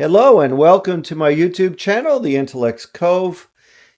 Hello and welcome to my YouTube channel, The Intellect's Cove.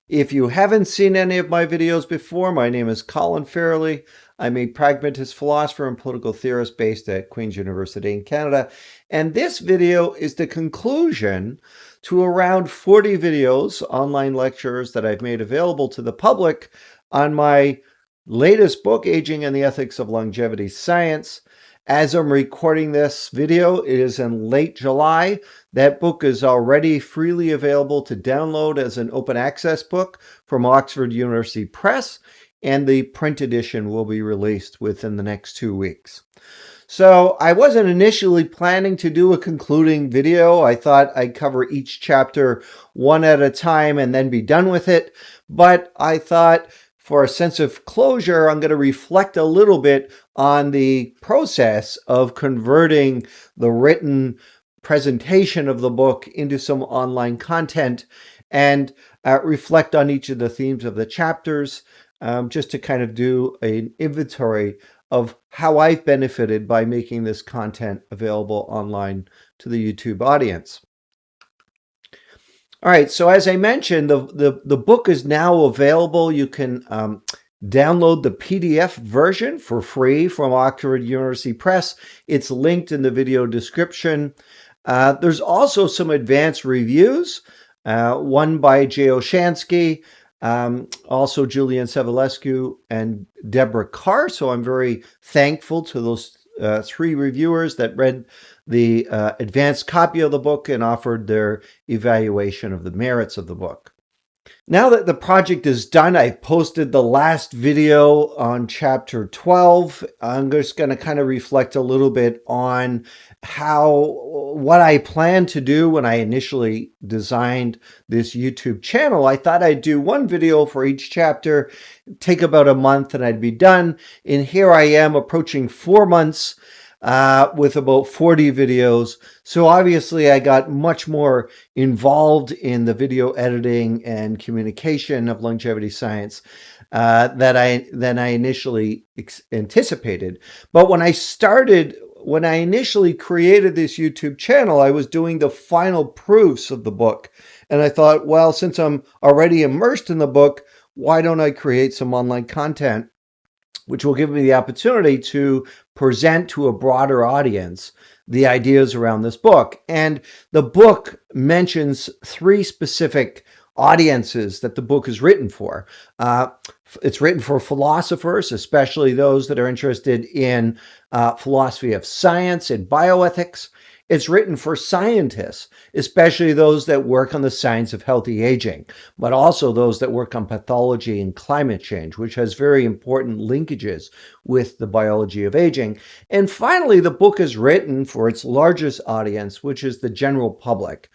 If you haven't seen any of my videos before, my name is Colin Fairley. I'm a pragmatist philosopher and political theorist based at Queen's University in Canada. And this video is the conclusion to around 40 videos, online lectures that I've made available to the public on my latest book, Aging and the Ethics of Longevity Science. As I'm recording this video, it is in late July. That book is already freely available to download as an open access book from Oxford University Press, and the print edition will be released within the next 2 weeks. So I wasn't initially planning to do a concluding video. I thought I'd cover each chapter one at a time and then be done with it. But I thought for a sense of closure, I'm going to reflect a little bit on the process of converting the written presentation of the book into some online content and reflect on each of the themes of the chapters, just to kind of do an inventory of how I've benefited by making this content available online to the YouTube audience. All right, so as I mentioned, the book is now available. You can download the PDF version for free from Oxford University Press. It's linked in the video description. There's also some advanced reviews, one by Jay Oshansky, also Julian Sevalescu and Deborah Carr. So I'm very thankful to those three reviewers that read the advanced copy of the book and offered their evaluation of the merits of the book. Now that the project is done, I posted the last video on chapter 12. I'm just going to kind of reflect a little bit on what I planned to do when I initially designed this YouTube channel. I thought I'd do one video for each chapter, take about a month, and I'd be done. And here I am approaching 4 months with about 40 videos. So obviously I got much more involved in the video editing and communication of longevity science than I initially anticipated. But when I initially created this YouTube channel, I was doing the final proofs of the book. And I thought, well, since I'm already immersed in the book, why don't I create some online content which will give me the opportunity to present to a broader audience the ideas around this book. And the book mentions 3 specific audiences that the book is written for. It's written for philosophers, especially those that are interested in philosophy of science and bioethics. It's written for scientists, especially those that work on the science of healthy aging, but also those that work on pathology and climate change, which has very important linkages with the biology of aging. And finally, the book is written for its largest audience, which is the general public.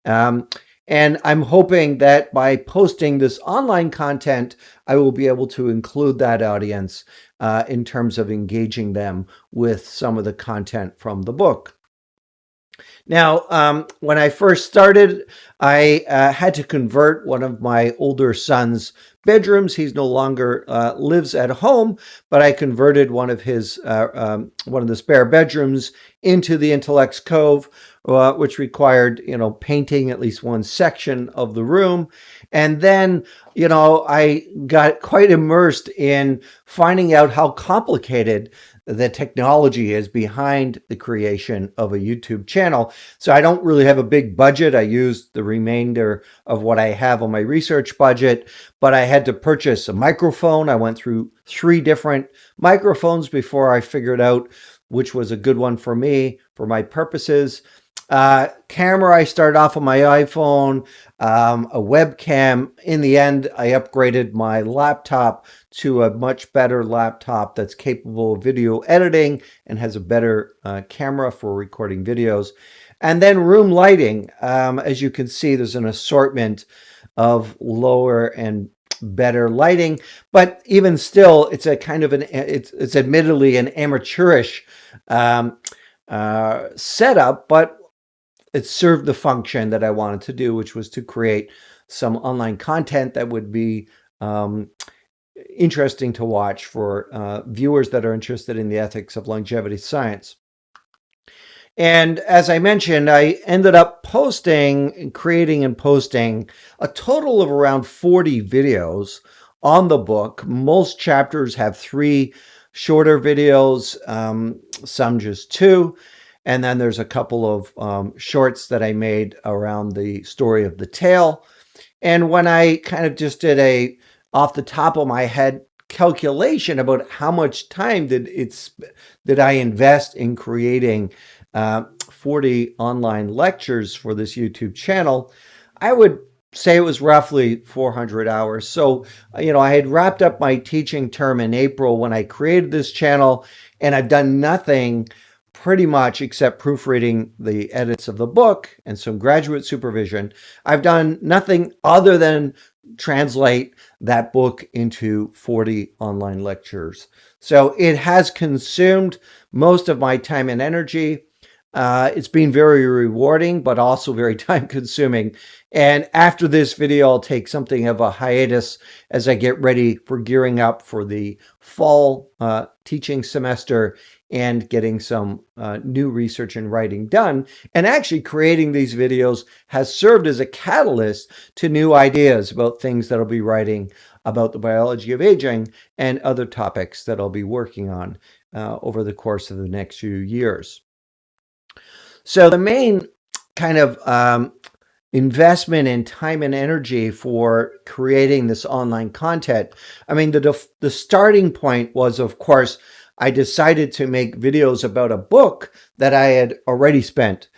And I'm hoping that by posting this online content, I will be able to include that audience in terms of engaging them with some of the content from the book. Now, when I first started, I had to convert one of my older son's bedrooms. He's no longer lives at home, but I converted one of the spare bedrooms into the Intellect's Cove, which required, painting at least one section of the room. And then, I got quite immersed in finding out how complicated the technology is behind the creation of a YouTube channel. So I don't really have a big budget. I used the remainder of what I have on my research budget, but I had to purchase a microphone. I went through 3 different microphones before I figured out which was a good one for me, for my purposes. Camera, I started off on my iPhone, a webcam. In the end, I upgraded my laptop to a much better laptop that's capable of video editing and has a better camera for recording videos. And then room lighting. As you can see, there's an assortment of lower and better lighting, but even still, it's a kind of it's admittedly an amateurish setup, but it served the function that I wanted to do, which was to create some online content that would be interesting to watch for viewers that are interested in the ethics of longevity science. And as I mentioned, I ended up creating and posting a total of around 40 videos on the book. Most chapters have 3 shorter videos, some just 2. And then there's a couple of shorts that I made around the story of the tale. And when I kind of just did a off the top of my head calculation about how much time did I invest in creating 40 online lectures for this YouTube channel, I would say it was roughly 400 hours. So, I had wrapped up my teaching term in April when I created this channel, and I've done nothing pretty much except proofreading the edits of the book and some graduate supervision. I've done nothing other than translate that book into 40 online lectures. So it has consumed most of my time and energy. It's been very rewarding, but also very time consuming. And after this video, I'll take something of a hiatus as I get ready for gearing up for the fall teaching semester and getting some new research and writing done. And actually creating these videos has served as a catalyst to new ideas about things that I'll be writing about the biology of aging and other topics that I'll be working on over the course of the next few years. So the main kind of investment in time and energy for creating this online content, I mean, the starting point was, of course, I decided to make videos about a book that I had already spent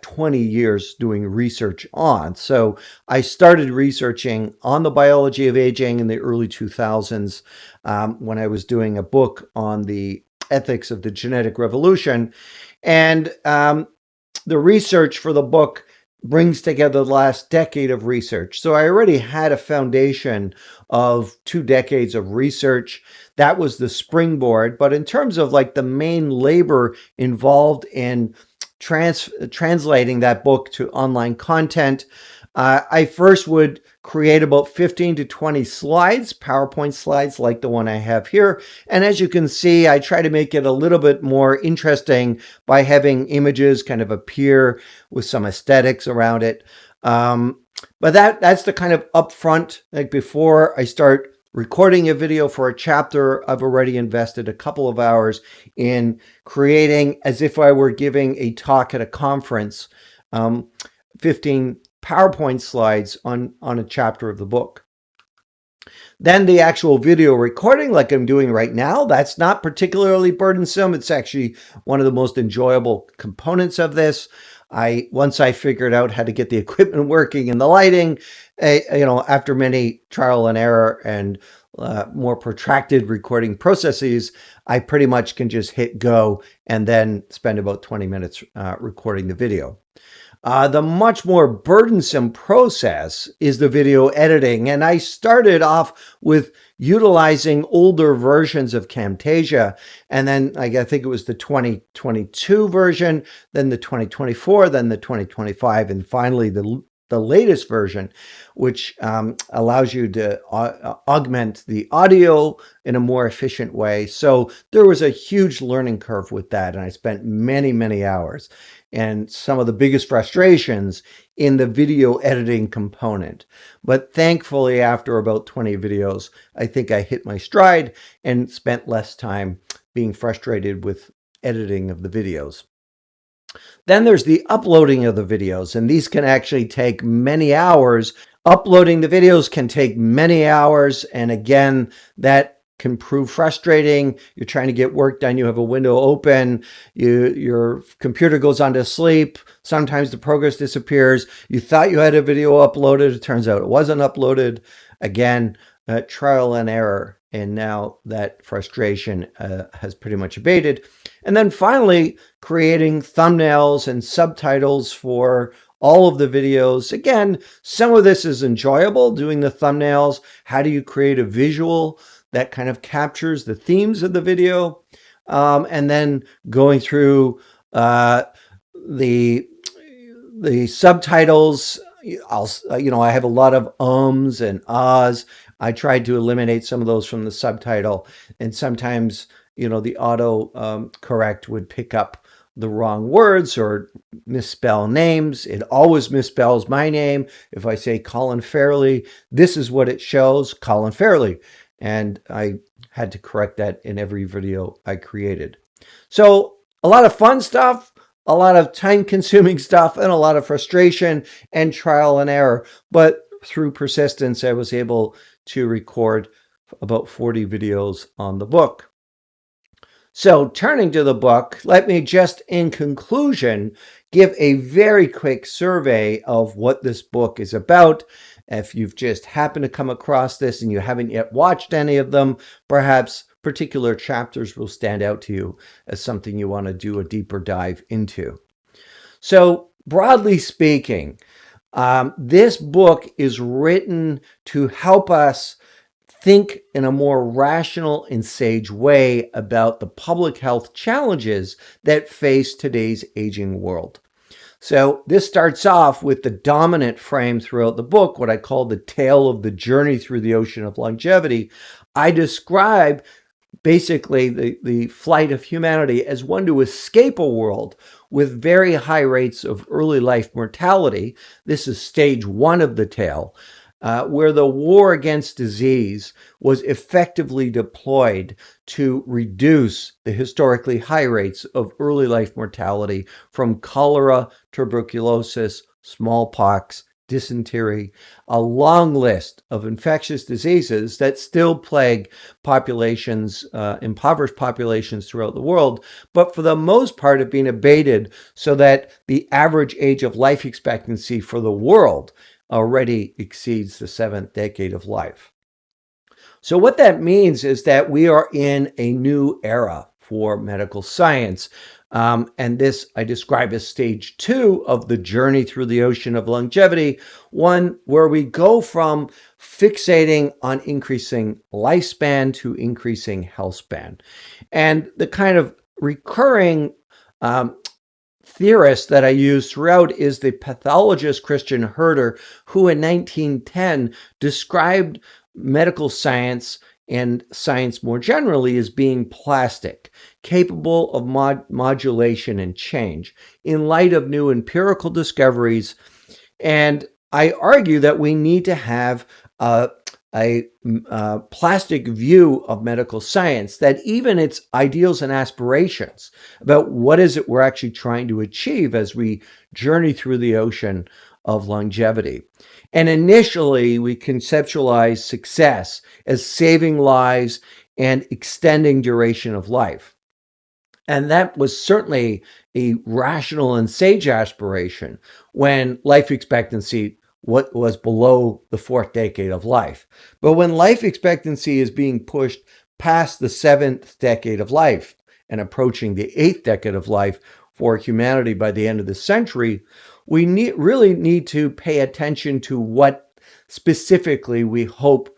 20 years doing research on. So I started researching on the biology of aging in the early 2000s when I was doing a book on the ethics of the genetic revolution. And the research for the book brings together the last decade of research. So I already had a foundation of 2 decades of research. That was the springboard. But in terms of like the main labor involved in translating that book to online content, I first would create about 15 to 20 slides, PowerPoint slides like the one I have here. And as you can see, I try to make it a little bit more interesting by having images kind of appear with some aesthetics around it. But that's the kind of upfront, like before I start recording a video for a chapter, I've already invested a couple of hours in creating, as if I were giving a talk at a conference, 15 PowerPoint slides on a chapter of the book. Then the actual video recording, like I'm doing right now, that's not particularly burdensome. It's actually one of the most enjoyable components of this. Once I figured out how to get the equipment working and the lighting, after many trial and error and more protracted recording processes, I pretty much can just hit go and then spend about 20 minutes recording the video. The much more burdensome process is the video editing. And I started off with utilizing older versions of Camtasia. And then I think it was the 2022 version, then the 2024, then the 2025, and finally the latest version, which allows you to augment the audio in a more efficient way. So there was a huge learning curve with that. And I spent many, many hours. And some of the biggest frustrations in the video editing component. But thankfully, after about 20 videos, I think I hit my stride and spent less time being frustrated with editing of the videos. Then there's the uploading of the videos, and these can actually take many hours. Uploading the videos can take many hours, and again, that can prove frustrating. You're trying to get work done. You have a window open. Your computer goes on to sleep. Sometimes the progress disappears. You thought you had a video uploaded. It turns out it wasn't uploaded. Again, trial and error. And now that frustration has pretty much abated. And then finally, creating thumbnails and subtitles for all of the videos. Again, some of this is enjoyable, doing the thumbnails. How do you create a visual that kind of captures the themes of the video, and then going through the subtitles. I have a lot of ums and ahs. I tried to eliminate some of those from the subtitle, and sometimes the auto correct would pick up the wrong words or misspell names. It always misspells my name. If I say Colin Fairley, this is what it shows, Colin Fairley. And I had to correct that in every video I created. So a lot of fun stuff, a lot of time-consuming stuff, and a lot of frustration and trial and error. But through persistence, I was able to record about 40 videos on the book. So turning to the book, let me just in conclusion give a very quick survey of what this book is about. If you've just happened to come across this and you haven't yet watched any of them, perhaps particular chapters will stand out to you as something you want to do a deeper dive into. So broadly speaking, this book is written to help us think in a more rational and sage way about the public health challenges that face today's aging world. So this starts off with the dominant frame throughout the book, what I call the tale of the journey through the ocean of longevity. I describe basically the flight of humanity as one to escape a world with very high rates of early life mortality. This is stage one of the tale. Where the war against disease was effectively deployed to reduce the historically high rates of early life mortality from cholera, tuberculosis, smallpox, dysentery, a long list of infectious diseases that still plague populations, impoverished populations throughout the world, but for the most part have been abated so that the average age of life expectancy for the world already exceeds the 7th decade of life. So what that means is that we are in a new era for medical science. And this I describe as stage 2 of the journey through the ocean of longevity, one where we go from fixating on increasing lifespan to increasing health span. And the kind of recurring theorist that I use throughout is the pathologist Christian Herder, who in 1910 described medical science and science more generally as being plastic, capable of modulation and change in light of new empirical discoveries. And I argue that we need to have a plastic view of medical science, that even its ideals and aspirations about what is it we're actually trying to achieve as we journey through the ocean of longevity. And initially, we conceptualized success as saving lives and extending duration of life. And that was certainly a rational and sage aspiration when life expectancy what was below the 4th decade of life. But when life expectancy is being pushed past the 7th decade of life and approaching the 8th decade of life for humanity by the end of the century, we really need to pay attention to what specifically we hope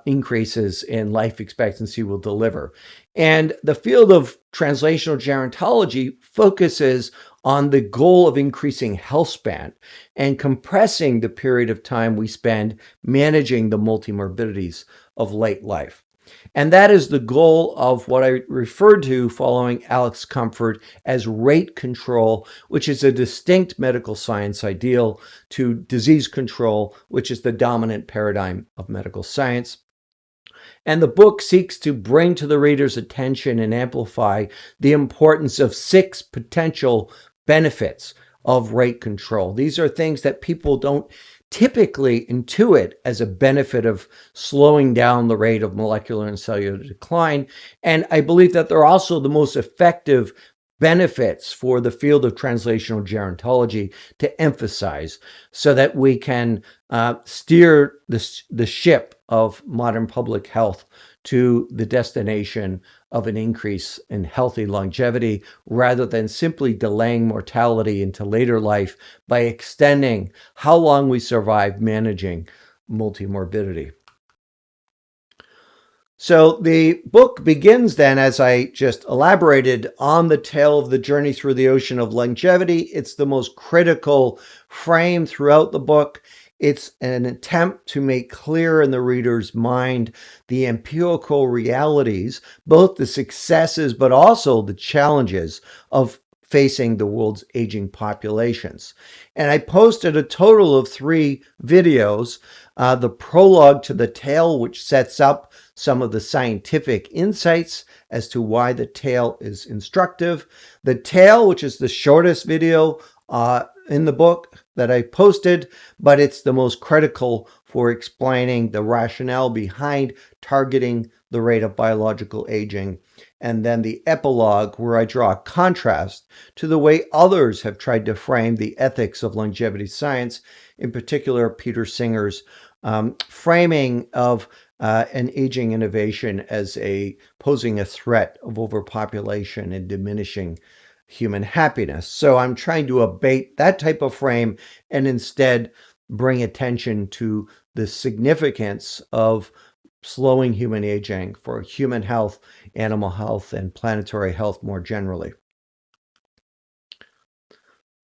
increases in life expectancy will deliver. And the field of translational gerontology focuses on the goal of increasing health span and compressing the period of time we spend managing the multimorbidities of late life. And that is the goal of what I referred to following Alex Comfort as rate control, which is a distinct medical science ideal to disease control, which is the dominant paradigm of medical science. And the book seeks to bring to the reader's attention and amplify the importance of 6 potential benefits of rate control. These are things that people don't typically intuit as a benefit of slowing down the rate of molecular and cellular decline. And I believe that they're also the most effective benefits for the field of translational gerontology to emphasize so that we can steer the ship of modern public health to the destination of an increase in healthy longevity rather than simply delaying mortality into later life by extending how long we survive managing multimorbidity. So the book begins then, as I just elaborated, on the tale of the journey through the ocean of longevity. It's the most critical frame throughout the book. It's an attempt to make clear in the reader's mind the empirical realities, both the successes but also the challenges of facing the world's aging populations. And I posted a total of 3 videos. The prologue to the tale, which sets up some of the scientific insights as to why the tale is instructive. The tale, which is the shortest video in the book that I posted, but it's the most critical for explaining the rationale behind targeting the rate of biological aging. And then the epilogue, where I draw a contrast to the way others have tried to frame the ethics of longevity science, in particular Peter Singer's framing of an aging innovation as posing a threat of overpopulation and diminishing human happiness. So I'm trying to abate that type of frame and instead bring attention to the significance of slowing human aging for human health, animal health, and planetary health more generally.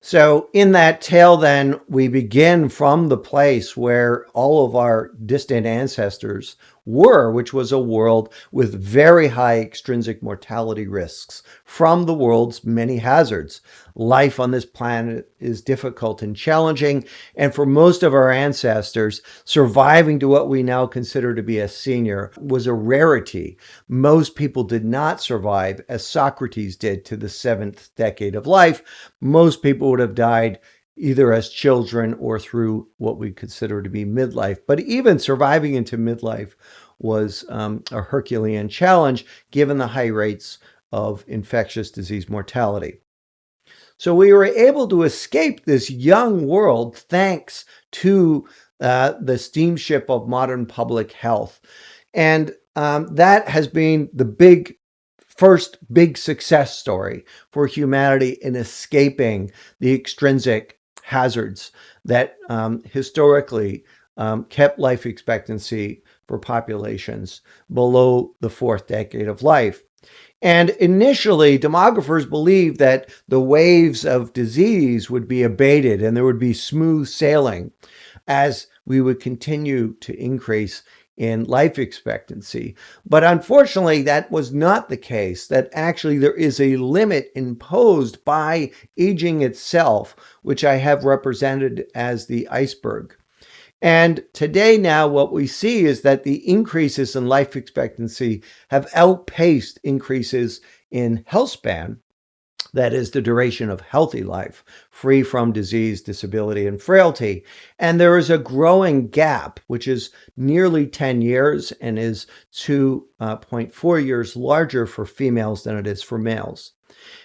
So in that tale, then, we begin from the place where all of our distant ancestors were, which was a world with very high extrinsic mortality risks from the world's many hazards. Life on this planet is difficult and challenging, and for most of our ancestors, surviving to what we now consider to be a senior was a rarity. Most people did not survive, as Socrates did, to the 7th decade of life. Most people would have died either as children or through what we consider to be midlife. But even surviving into midlife was a Herculean challenge, given the high rates of infectious disease mortality. So we were able to escape this young world thanks to the steamship of modern public health. And that has been the first big success story for humanity in escaping the extrinsic hazards that historically kept life expectancy for populations below the 4th decade of life. And initially, demographers believed that the waves of disease would be abated and there would be smooth sailing as we would continue to increase in life expectancy. But unfortunately, that was not the case, that actually there is a limit imposed by aging itself, which I have represented as the iceberg. And today now what we see is that the increases in life expectancy have outpaced increases in health span, that is the duration of healthy life, free from disease, disability, and frailty. And there is a growing gap, which is nearly 10 years and is 2.4 years larger for females than it is for males.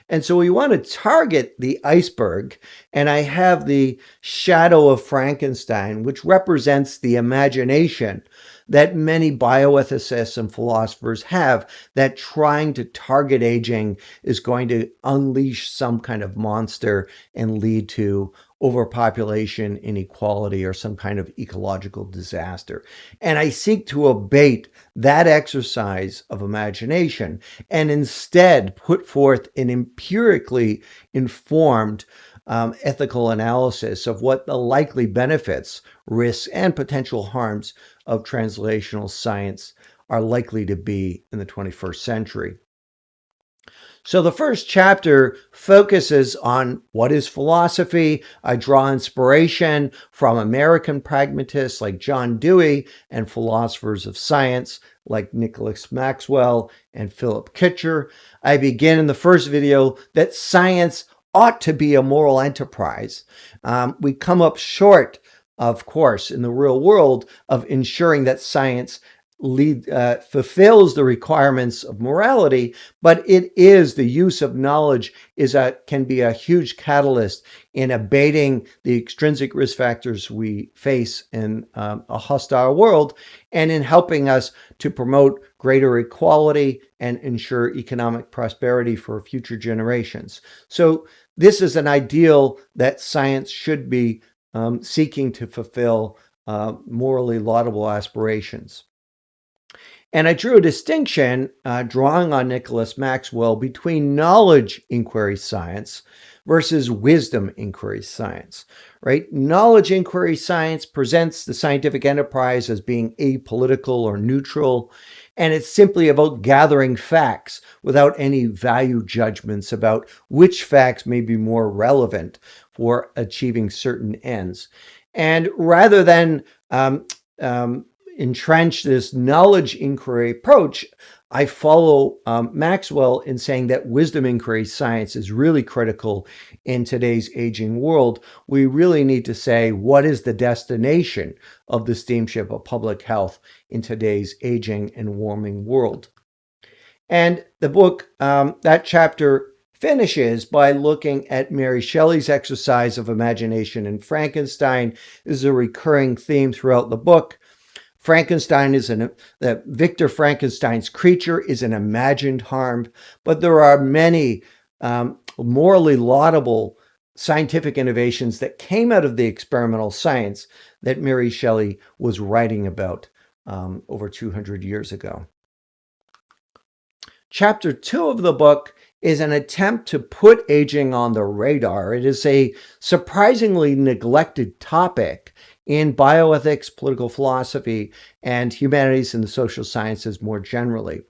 And so we want to target the iceberg, and I have the shadow of Frankenstein, which represents the imagination that many bioethicists and philosophers have, that trying to target aging is going to unleash some kind of monster and lead to overpopulation, inequality, or some kind of ecological disaster. And I seek to abate that exercise of imagination and instead put forth an empirically informed ethical analysis of what the likely benefits, risks, and potential harms of translational science are likely to be in the 21st century. So the first chapter focuses on what is philosophy. I draw inspiration from American pragmatists like John Dewey and philosophers of science like Nicholas Maxwell and Philip Kitcher. I begin in the first video that science ought to be a moral enterprise. We come up short, of course, in the real world of ensuring that science fulfills the requirements of morality, but it is the use of knowledge can be a huge catalyst in abating the extrinsic risk factors we face in a hostile world, and in helping us to promote greater equality and ensure economic prosperity for future generations. So this is an ideal that science should be seeking to fulfill morally laudable aspirations. And I drew a distinction, drawing on Nicholas Maxwell, between knowledge inquiry science versus wisdom inquiry science, right? Knowledge inquiry science presents the scientific enterprise as being apolitical or neutral. And it's simply about gathering facts without any value judgments about which facts may be more relevant for achieving certain ends. And rather than entrench this knowledge inquiry approach, I follow Maxwell in saying that wisdom inquiry science is really critical in today's aging world. We really need to say, what is the destination of the steamship of public health in today's aging and warming world? And the book, that chapter finishes by looking at Mary Shelley's exercise of imagination in Frankenstein. This is a recurring theme throughout the book. Frankenstein is that Victor Frankenstein's creature is an imagined harm, but there are many morally laudable scientific innovations that came out of the experimental science that Mary Shelley was writing about over 200 years ago. Chapter 2 of the book is an attempt to put aging on the radar. It is a surprisingly neglected topic in bioethics, political philosophy, and humanities and the social sciences more generally.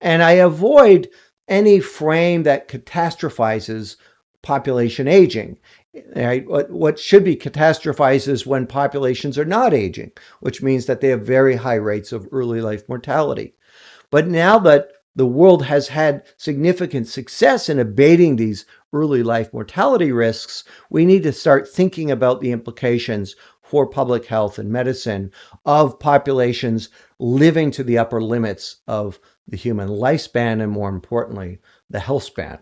And I avoid any frame that catastrophizes population aging. What should be catastrophizes when populations are not aging, which means that they have very high rates of early life mortality. But now that the world has had significant success in abating these early life mortality risks, we need to start thinking about the implications for public health and medicine of populations living to the upper limits of the human lifespan and, more importantly, the health span.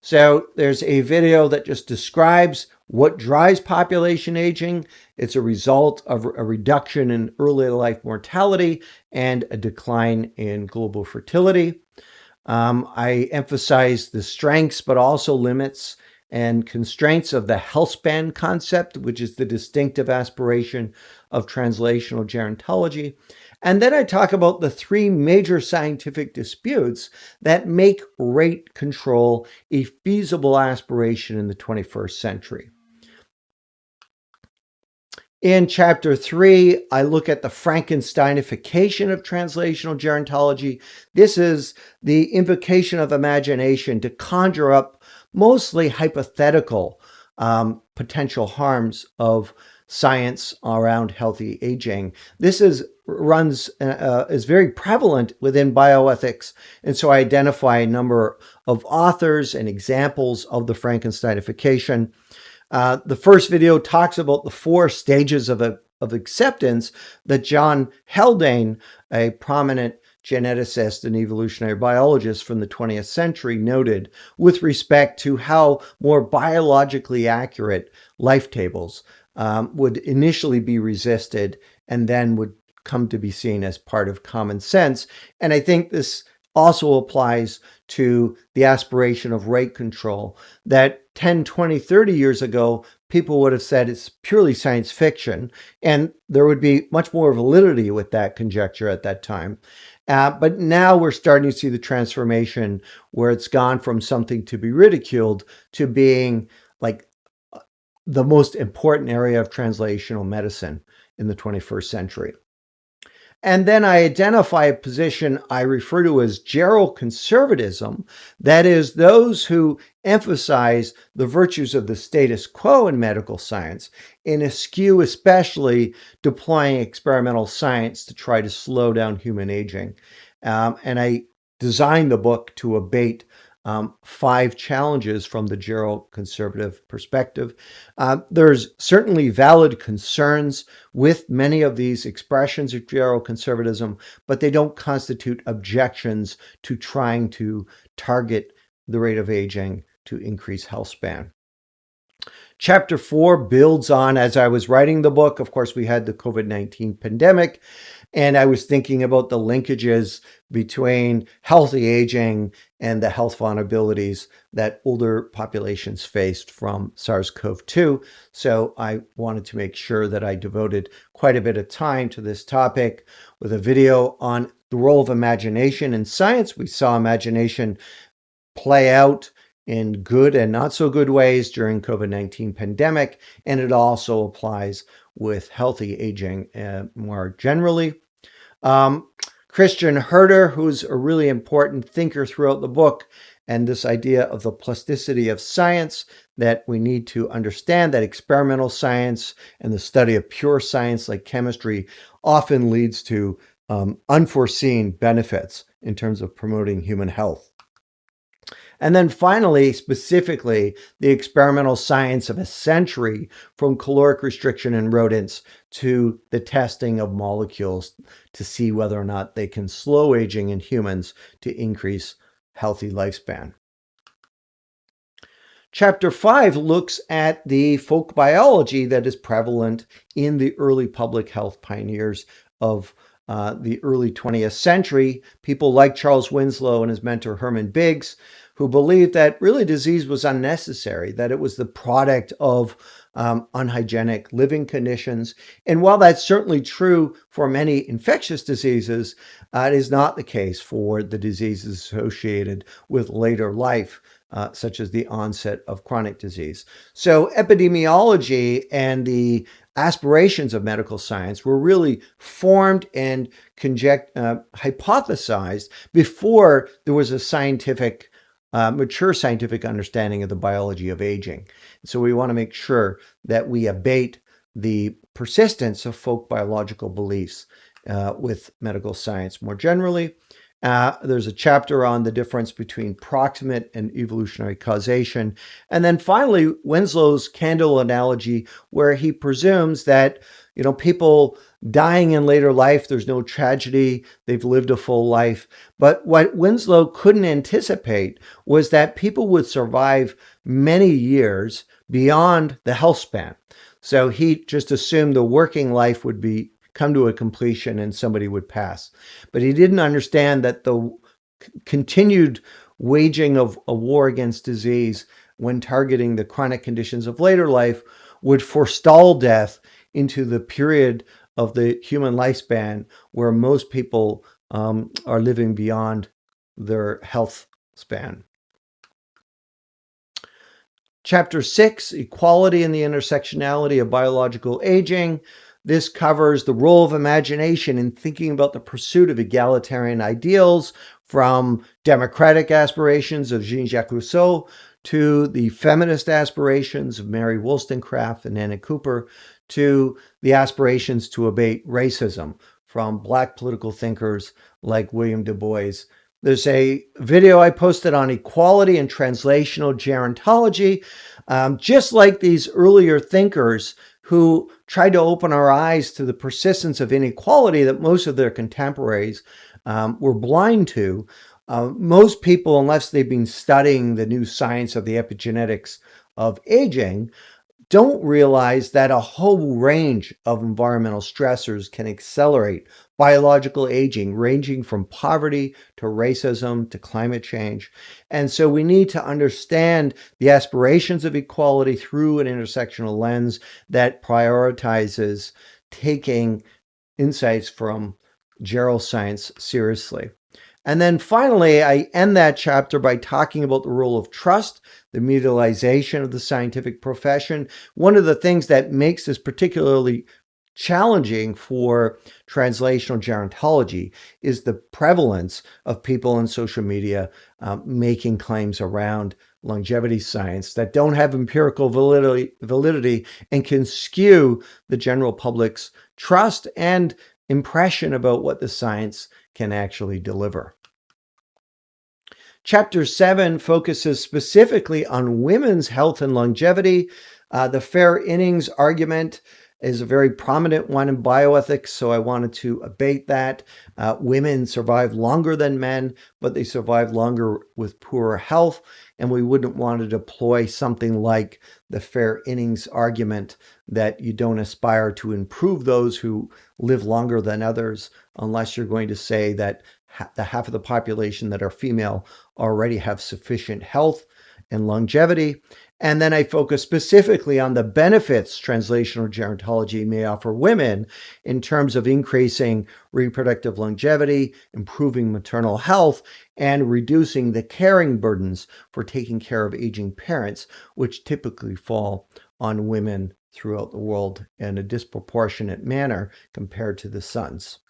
So there's a video that just describes what drives population aging. It's a result of a reduction in early life mortality and a decline in global fertility. I emphasize the strengths, but also limits and constraints of the health span concept, which is the distinctive aspiration of translational gerontology. And then I talk about the three major scientific disputes that make rate control a feasible aspiration in the 21st century. In chapter 3, I look at the Frankensteinification of translational gerontology. This is the invocation of imagination to conjure up mostly hypothetical potential harms of science around healthy aging. This is very prevalent within bioethics, and so I identify a number of authors and examples of the Frankensteinification. The first video talks about the 4 stages of acceptance that John Haldane, a prominent geneticist and evolutionary biologist from the 20th century, noted with respect to how more biologically accurate life tables would initially be resisted and then would come to be seen as part of common sense. And I think this also applies to the aspiration of rate control that 10, 20, 30 years ago, people would have said it's purely science fiction, and there would be much more validity with that conjecture at that time. But now we're starting to see the transformation where it's gone from something to be ridiculed to being like the most important area of translational medicine in the 21st century. And then I identify a position I refer to as geroconservatism, that is, those who emphasize the virtues of the status quo in medical science and eschew especially deploying experimental science to try to slow down human aging. And I designed the book to abate 5 challenges from the geroconservative perspective. There's certainly valid concerns with many of these expressions of geroconservatism, but they don't constitute objections to trying to target the rate of aging to increase health span. Chapter 4 builds on, as I was writing the book, of course, we had the COVID-19 pandemic, and I was thinking about the linkages between healthy aging and the health vulnerabilities that older populations faced from SARS-CoV-2. So I wanted to make sure that I devoted quite a bit of time to this topic with a video on the role of imagination in science. We saw imagination play out in good and not so good ways during COVID-19 pandemic, and it also applies with healthy aging more generally. Christian Herder, who's a really important thinker throughout the book, and this idea of the plasticity of science, that we need to understand that experimental science and the study of pure science like chemistry often leads to unforeseen benefits in terms of promoting human health. And then finally, specifically, the experimental science of a century from caloric restriction in rodents to the testing of molecules to see whether or not they can slow aging in humans to increase healthy lifespan. Chapter 5 looks at the folk biology that is prevalent in the early public health pioneers of the early 20th century, people like Charles Winslow and his mentor Herman Biggs, who believed that really disease was unnecessary, that it was the product of unhygienic living conditions. And while that's certainly true for many infectious diseases, it is not the case for the diseases associated with later life, such as the onset of chronic disease. So epidemiology and the aspirations of medical science were really formed and hypothesized before there was a mature scientific understanding of the biology of aging. So we want to make sure that we abate the persistence of folk biological beliefs with medical science more generally. There's a chapter on the difference between proximate and evolutionary causation. And then finally, Winslow's candle analogy, where he presumes that, people dying in later life, there's no tragedy, they've lived a full life. But what Winslow couldn't anticipate was that people would survive many years beyond the health span. So he just assumed the working life would come to a completion and somebody would pass. But he didn't understand that the continued waging of a war against disease when targeting the chronic conditions of later life would forestall death into the period of the human lifespan where most people are living beyond their health span. Chapter 6, Equality and the Intersectionality of Biological Aging. This covers the role of imagination in thinking about the pursuit of egalitarian ideals, from democratic aspirations of Jean-Jacques Rousseau to the feminist aspirations of Mary Wollstonecraft and Anna Cooper, to the aspirations to abate racism from Black political thinkers like William Du Bois. There's a video I posted on equality and translational gerontology. Just like these earlier thinkers who tried to open our eyes to the persistence of inequality that most of their contemporaries were blind to, most people, unless they've been studying the new science of the epigenetics of aging, don't realize that a whole range of environmental stressors can accelerate biological aging, ranging from poverty to racism to climate change. And so we need to understand the aspirations of equality through an intersectional lens that prioritizes taking insights from geroscience seriously. And then finally, I end that chapter by talking about the role of trust, the medialization of the scientific profession. One of the things that makes this particularly challenging for translational gerontology is the prevalence of people in social media making claims around longevity science that don't have empirical validity and can skew the general public's trust and impression about what the science can actually deliver. Chapter 7 focuses specifically on women's health and longevity. The fair innings argument is a very prominent one in bioethics, so I wanted to abate that. Women survive longer than men, but they survive longer with poorer health, and we wouldn't want to deploy something like the fair innings argument that you don't aspire to improve those who live longer than others unless you're going to say that the half of the population that are female already have sufficient health and longevity. And then I focus specifically on the benefits translational gerontology may offer women in terms of increasing reproductive longevity, improving maternal health, and reducing the caring burdens for taking care of aging parents, which typically fall on women throughout the world in a disproportionate manner compared to the sons.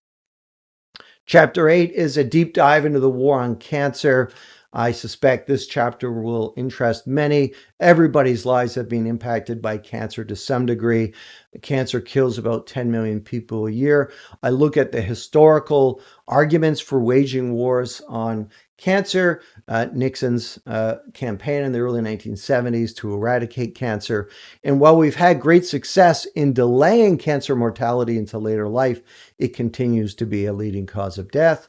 Chapter 8 is a deep dive into the war on cancer. I suspect this chapter will interest many. Everybody's lives have been impacted by cancer to some degree. Cancer kills about 10 million people a year. I look at the historical arguments for waging wars on cancer, Nixon's campaign in the early 1970s to eradicate cancer. And while we've had great success in delaying cancer mortality into later life, it continues to be a leading cause of death.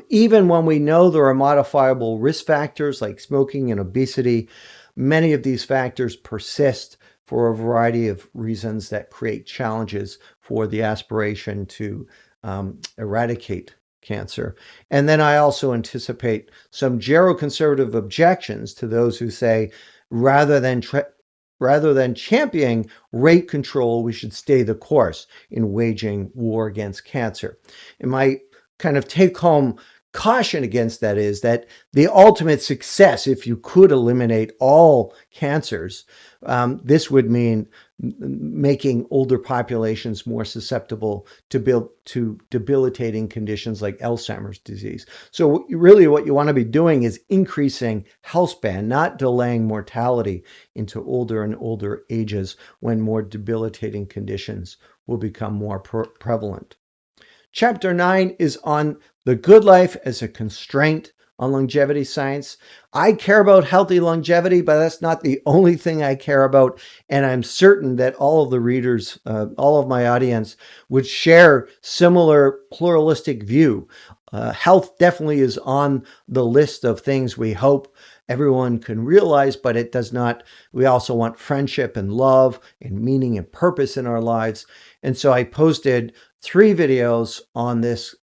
Even when we know there are modifiable risk factors like smoking and obesity, many of these factors persist for a variety of reasons that create challenges for the aspiration to eradicate cancer. And then I also anticipate some geroconservative objections to those who say, rather than championing rate control, we should stay the course in waging war against cancer. And my kind of take-home caution against that is that the ultimate success, if you could eliminate all cancers, this would mean making older populations more susceptible to debilitating conditions like Alzheimer's disease. So really what you want to be doing is increasing health span, not delaying mortality into older and older ages when more debilitating conditions will become more prevalent. Chapter 9 is on the good life as a constraint on longevity science. I care about healthy longevity, but that's not the only thing I care about. And I'm certain that all of the readers, all of my audience would share similar pluralistic view. Health definitely is on the list of things we hope everyone can realize, but it does not. We also want friendship and love and meaning and purpose in our lives. And so I posted 3 videos on this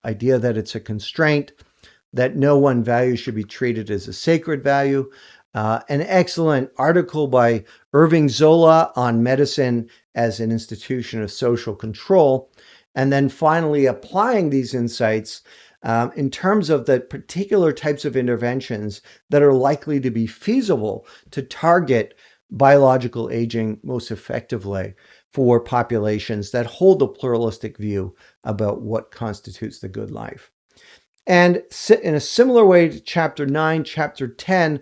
idea that it's a constraint, that no one value should be treated as a sacred value. An excellent article by Irving Zola on medicine as an institution of social control. And then finally applying these insights in terms of the particular types of interventions that are likely to be feasible to target biological aging most effectively for populations that hold a pluralistic view about what constitutes the good life. And in a similar way to Chapter 9, Chapter 10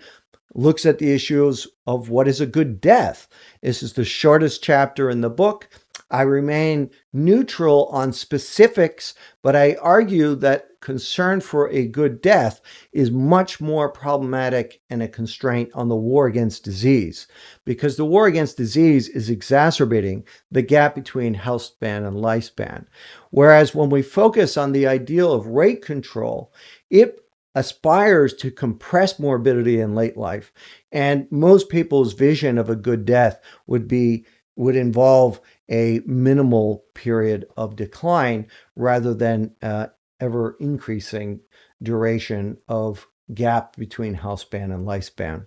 looks at the issues of what is a good death. This is the shortest chapter in the book. I remain neutral on specifics, but I argue that concern for a good death is much more problematic and a constraint on the war against disease, because the war against disease is exacerbating the gap between health span and lifespan. Whereas when we focus on the ideal of rate control, it aspires to compress morbidity in late life. And most people's vision of a good death would involve a minimal period of decline rather than ever increasing duration of gap between health span and lifespan.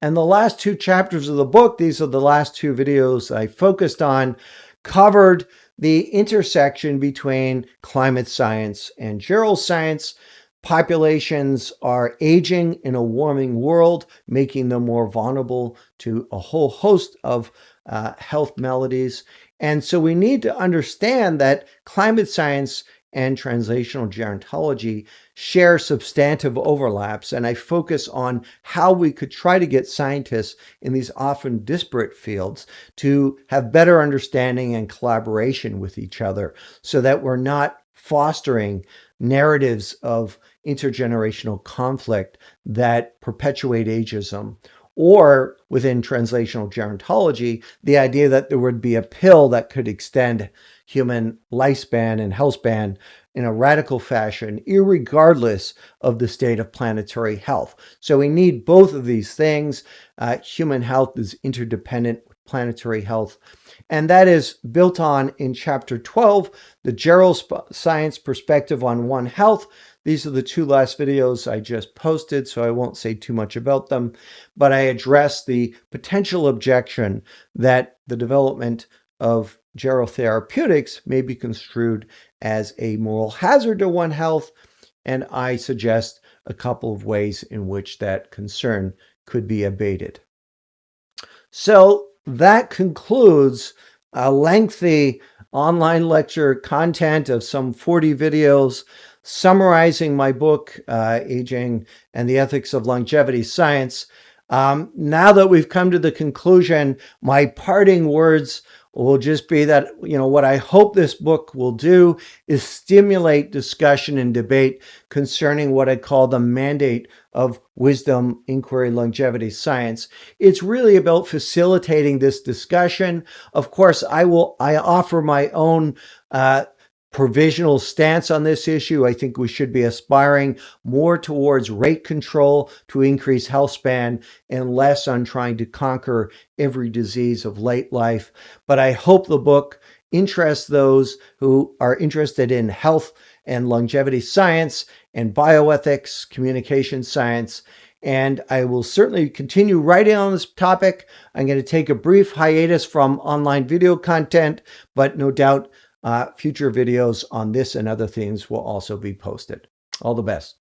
And the last 2 chapters of the book, these are the last 2 videos I focused on, covered the intersection between climate science and geroscience. Populations are aging in a warming world, making them more vulnerable to a whole host of health maladies. And so we need to understand that climate science and translational gerontology share substantive overlaps. And I focus on how we could try to get scientists in these often disparate fields to have better understanding and collaboration with each other so that we're not fostering narratives of intergenerational conflict that perpetuate ageism, or within translational gerontology, the idea that there would be a pill that could extend human lifespan and health span in a radical fashion, irregardless of the state of planetary health. So we need both of these things. Human health is interdependent with planetary health. And that is built on in Chapter 12, the geroscience perspective on One Health. These are the 2 last videos I just posted, so I won't say too much about them, but I address the potential objection that the development of gerotherapeutics may be construed as a moral hazard to One Health, and I suggest a couple of ways in which that concern could be abated. So that concludes a lengthy online lecture content of some 40 videos summarizing my book, Aging and the Ethics of Longevity Science. Now that we've come to the conclusion, my parting words will just be that, what I hope this book will do is stimulate discussion and debate concerning what I call the mandate of wisdom, inquiry, longevity science. It's really about facilitating this discussion. Of course, I offer my own provisional stance on this issue. I think we should be aspiring more towards rate control to increase health span and less on trying to conquer every disease of late life. But I hope the book interests those who are interested in health and longevity science and bioethics, communication science. And I will certainly continue writing on this topic. I'm going to take a brief hiatus from online video content, but no doubt future videos on this and other things will also be posted. All the best.